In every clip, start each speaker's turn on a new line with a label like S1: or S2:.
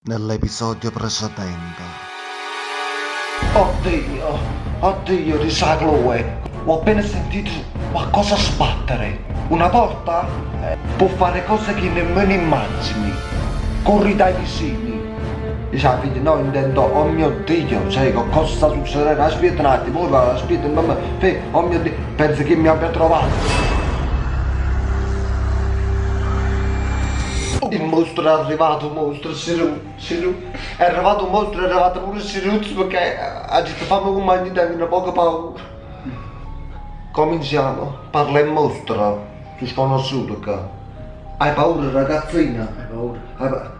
S1: Nell'episodio precedente.
S2: Oddio, risa Chloe. Ho appena sentito qualcosa sbattere. Una porta? Può fare cose che nemmeno immagini. Corri dai vicini. Dice, figlia, no, intendo, oh mio Dio, cioè, cosa sta succedendo? Aspetta un attimo, ora, aspetta, mamma, oh mio Dio, penso che mi abbia trovato. Il mostro è arrivato, è arrivato un mostro, è arrivato pure Siruz perché ha detto fammi un magno di una poca paura. Cominciamo, parla il mostro, tu sconosciuto qua. Hai paura ragazzina?
S3: Hai paura?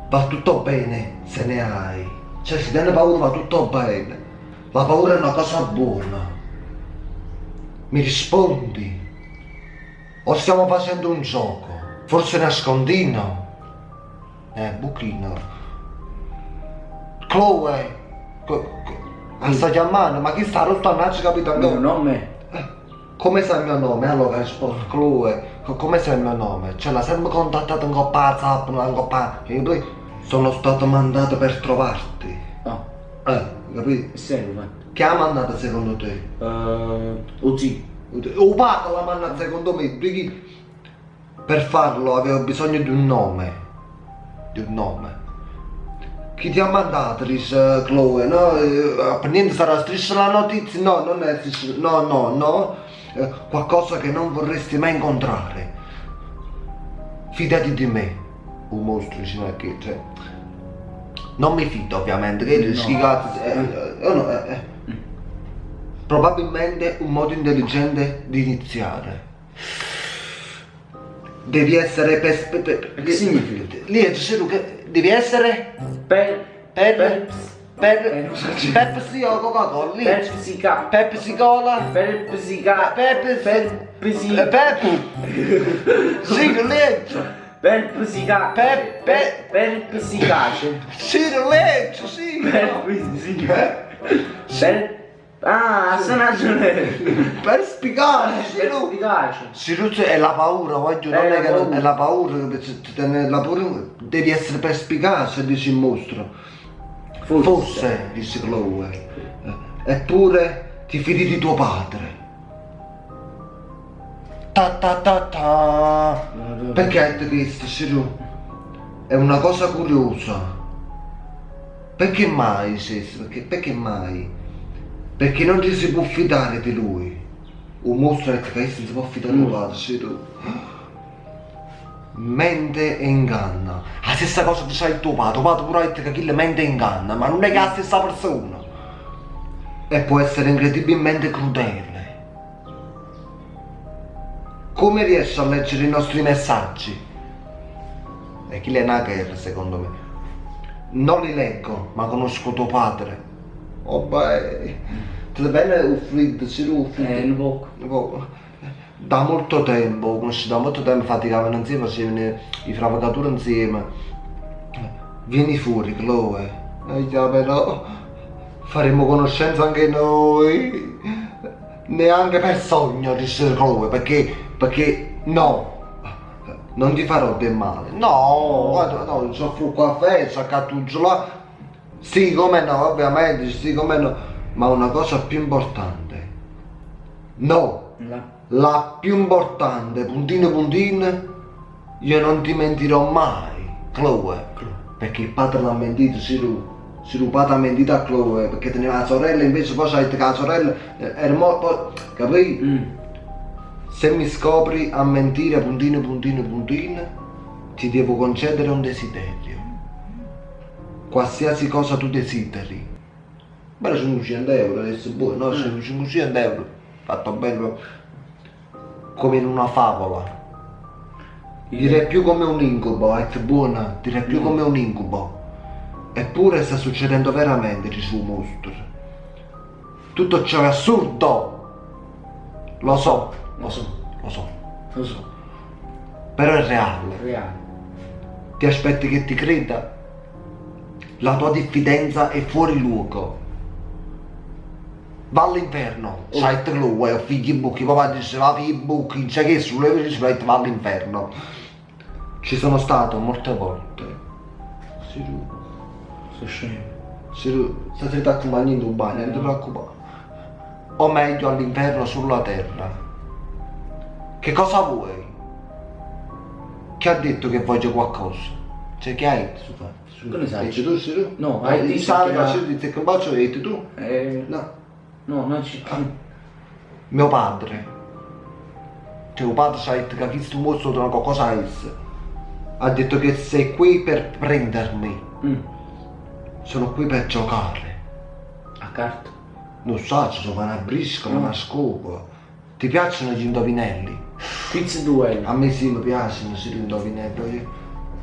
S2: Va tutto bene, se ne hai. Cioè se tieni paura va tutto bene. La paura è una cosa buona. Mi rispondi? O stiamo facendo un gioco? Forse nascondino? Buchino. Chloe! La sta chiamando? Ma chi sta rottannaccio, capito?
S3: Il mio nome?
S2: Come sai il mio nome? Allora rispondo, Chloe, come sai il mio nome? Cioè l'ha sempre contattato in coppa WhatsApp, in coppa. E poi sono stato mandato per trovarti.
S3: No.
S2: Capito?
S3: Serio, ma?
S2: Chi ha mandato secondo te?
S3: Uzi.
S2: O Paco l'ha mandato secondo me, perché per farlo avevo bisogno di un nome. Di un nome. Chi ti ha mandato, dice Chloe, no? Per niente sarà striscia la notizia? No, non è striscia, no. Qualcosa che non vorresti mai incontrare. Fidati di me. Un mostro vicino a che, cioè. Non mi fido ovviamente, che
S3: No.
S2: schicati. Probabilmente un modo intelligente di iniziare. Devi essere
S3: Che significa?
S2: Lì è che devi essere
S3: Non so dire.
S2: Pepsi o Coca-Cola lì.
S3: Pepsica.
S2: Pepsi Cola.
S3: Pepsica.
S2: Pepsi. Sì, legge.
S3: Pepsica. Pepsicace.
S2: Sì, legge, sì.
S3: Pepsica. Sono ragione.
S2: Per spiegare,
S3: Perspicace.
S2: Siruz è la paura, voglio, non è che
S3: paura.
S2: è la paura, devi essere perspicace, dice il mostro. Forse, disse Chloe. Eppure ti fidi di tuo padre. Ta. Perché hai detto questo, Siru? È una cosa curiosa. Perché mai, Sis? Perché mai? Perché non ci si può fidare di lui. Un mostro è che non si può fidare di tuo padre, Siru. Mente e inganna. La stessa cosa che c'ha il tuo padre pure ha detto che chi le mente e inganna, ma non è che è la stessa persona. E può essere incredibilmente crudele. Come riesci a leggere i nostri messaggi? E chi le è una guerra, secondo me. Non li leggo, ma conosco tuo padre. Oh beh, te bene uffrito,
S3: Un poco.
S2: Da molto tempo, conosci da molto tempo, faticavano insieme, facevano i fravocature insieme. Vieni fuori, Chloe. Già però faremo conoscenza anche noi. Neanche per sogno, disse Chloe, perché no. Non ti farò del male. No, guarda, no, ci offro un caffè, saccattuggio là. Sì, come no, ovviamente, sì, come no. Ma una cosa più importante. No. La più importante, puntino, io non ti mentirò mai, Chloe. Perché il padre l'ha mentito, Siru padre ha mentito a Chloe, perché teneva la sorella, invece poi c'ha detto che la sorella era morta, capì? Se mi scopri a mentire, puntino, ti devo concedere un desiderio. Qualsiasi cosa tu desideri. Beh, sono 500 euro, adesso buono, no, sono 500 euro. Fatto bello. Come in una favola. Direi più come un incubo, è buona, direi più come un incubo. Eppure sta succedendo veramente, dice un mostro. Tutto ciò è assurdo. Lo so. Però è reale. Ti aspetti che ti creda? La tua diffidenza è fuori luogo. Va all'inferno, sai te Chloe, figli buchi, papà dice va figli buchi, c'è che sulle dice va all'inferno. Ci sono stato molte volte. Sì, tu.
S3: Sto scemo.
S2: Sì, tu. Stasera ti accompagni in un bagno, non ti preoccupare. O meglio all'inferno sulla terra. Che cosa vuoi? Chi ha detto che voglio qualcosa? Cioè, che hai detto?
S3: Che ne sai?
S2: Dici tu, sì, tu?
S3: No, hai detto
S2: sai,
S3: che-
S2: faccio di te che un bacio hai detto tu? No.
S3: No, non ci...
S2: Mio padre. Tuo padre ci ha detto che ha visto un mostro da qualcosa a esso. Ha detto che sei qui per prendermi. Sono qui per giocare.
S3: A carta.
S2: Non so, ci sono una briscola, una scopa. Ti piacciono gli indovinelli?
S3: Quiz duello.
S2: A me sì, mi piacciono, sì, gli indovinelli.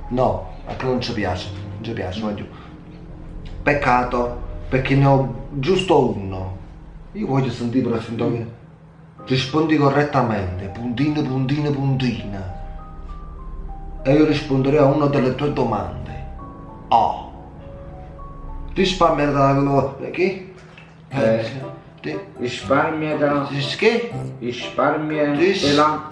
S2: No, a te non ci piace. Non ci piace, voglio. Peccato, perché ne ho giusto uno. Io voglio sentire questo indovinello. Rispondi correttamente, puntino, puntino, puntina. E io risponderò a una delle tue domande. Oh. Risparmia che? Sì.
S3: Risparmiatela.
S2: Che?
S3: Risparmiatela. Risparmiatela.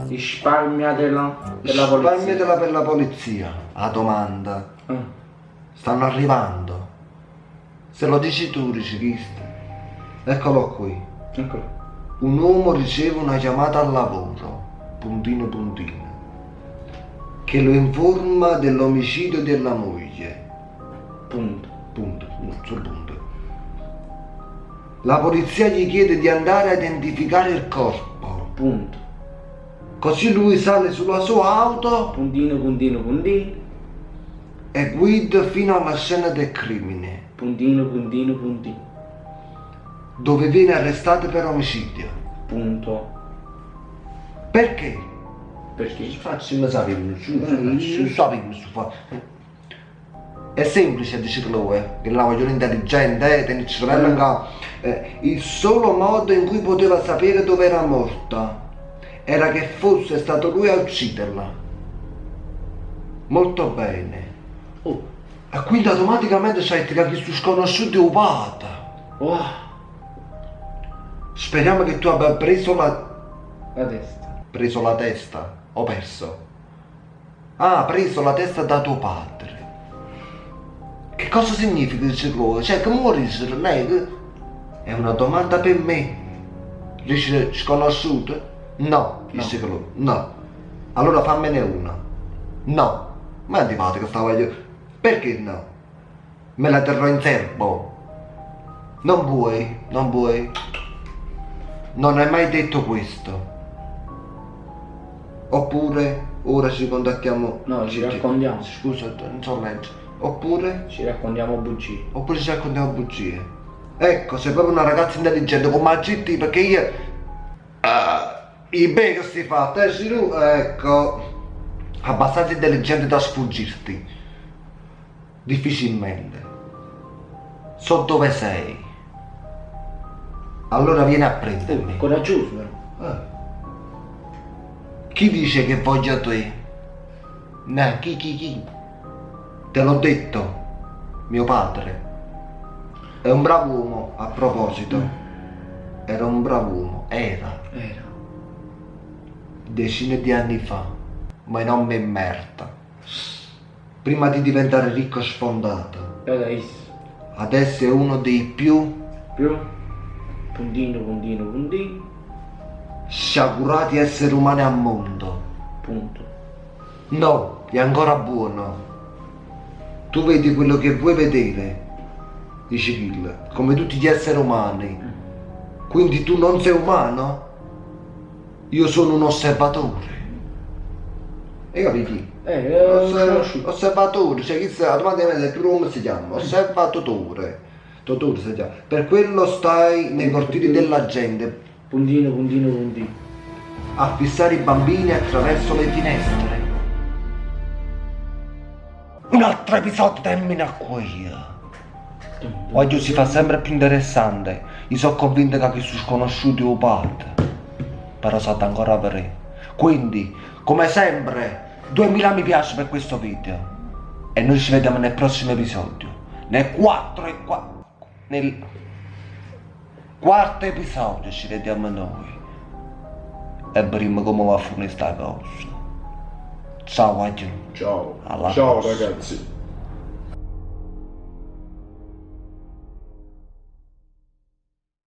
S3: Risparmiatela. Per la polizia.
S2: Risparmiatela per la polizia. La domanda. Stanno arrivando. Se lo dici tu, riceviste. Eccolo qui.
S3: Eccolo.
S2: Un uomo riceve una chiamata al lavoro. Puntino, puntino. Che lo informa dell'omicidio della moglie.
S3: Punto.
S2: Punto, sul punto. La polizia gli chiede di andare a identificare il corpo.
S3: Punto.
S2: Così lui sale sulla sua auto
S3: Puntino, puntino, puntino.
S2: e guida fino alla scena del crimine,
S3: Puntino, puntino, puntino.
S2: dove viene arrestato per omicidio.
S3: Punto.
S2: Perché?
S3: Perché?
S2: Facciamo sapere, È semplice, dice Chloe, che la voglio intelligente, tieni il cervello in capo. Il solo modo in cui poteva sapere dove era morta era che fosse stato lui a ucciderla. Molto bene.
S3: Oh.
S2: E quindi automaticamente c'è che questo sconosciuto è upata.
S3: Wow.
S2: Speriamo che tu abbia preso la testa. Ho perso. Ah, preso la testa da tuo padre. Che cosa significa, dice Chloe? Cioè, che muorisce lei? È una domanda per me. Dice sconosciuto? No, dice Chloe. No. Allora fammene una. No. Ma è antipatico stava io. Perché no? Me la terrò in serbo. Non vuoi? Non vuoi? Non hai mai detto questo. Oppure ora ci contattiamo.
S3: No, ci raccontiamo.
S2: Scusa, non so leggere. Oppure?
S3: Ci raccontiamo bugie.
S2: Oppure ci raccontiamo bugie. Ecco, sei proprio una ragazza intelligente come la GT, perché io. I bei che si fa, te sì, tu, ecco. Abbastanza intelligente da sfuggirti. Difficilmente. So dove sei. Allora vieni a prendermi.
S3: Coraggioso però.
S2: Chi dice che voglio te? No, chi? Te l'ho detto. Mio padre. È un bravo uomo, a proposito. Era un bravo uomo. Era. Decine di anni fa. Ma non mi merda. Prima di diventare ricco e sfondato. Adesso è uno dei più
S3: Puntino, puntino, puntino.
S2: sciagurati esseri umani al mondo.
S3: Punto.
S2: No, è ancora buono. Tu vedi quello che vuoi vedere, dice Kill, come tutti gli esseri umani. Quindi tu non sei umano? Io sono un osservatore. E capiti? Osservatore, cioè chi automaticamente più come si chiama? Osservatore. Totore si chiama. Per quello stai nei cortili della gente.
S3: Puntino, puntino, puntino.
S2: A fissare i bambini attraverso le finestre. Un altro episodio termina qui. Oggi si fa sempre più interessante. Io sono convinto che questo sconosciuto è un padre. Però state ancora a vedere. Quindi, come sempre, 2000 mi piace per questo video. E noi ci vediamo nel prossimo episodio. Nel quarto episodio ci vediamo noi. E vedremo come va a finire sta cosa. Ciao Agio.
S3: Ciao.
S2: Alla
S3: Ciao
S2: prossima.
S3: ragazzi.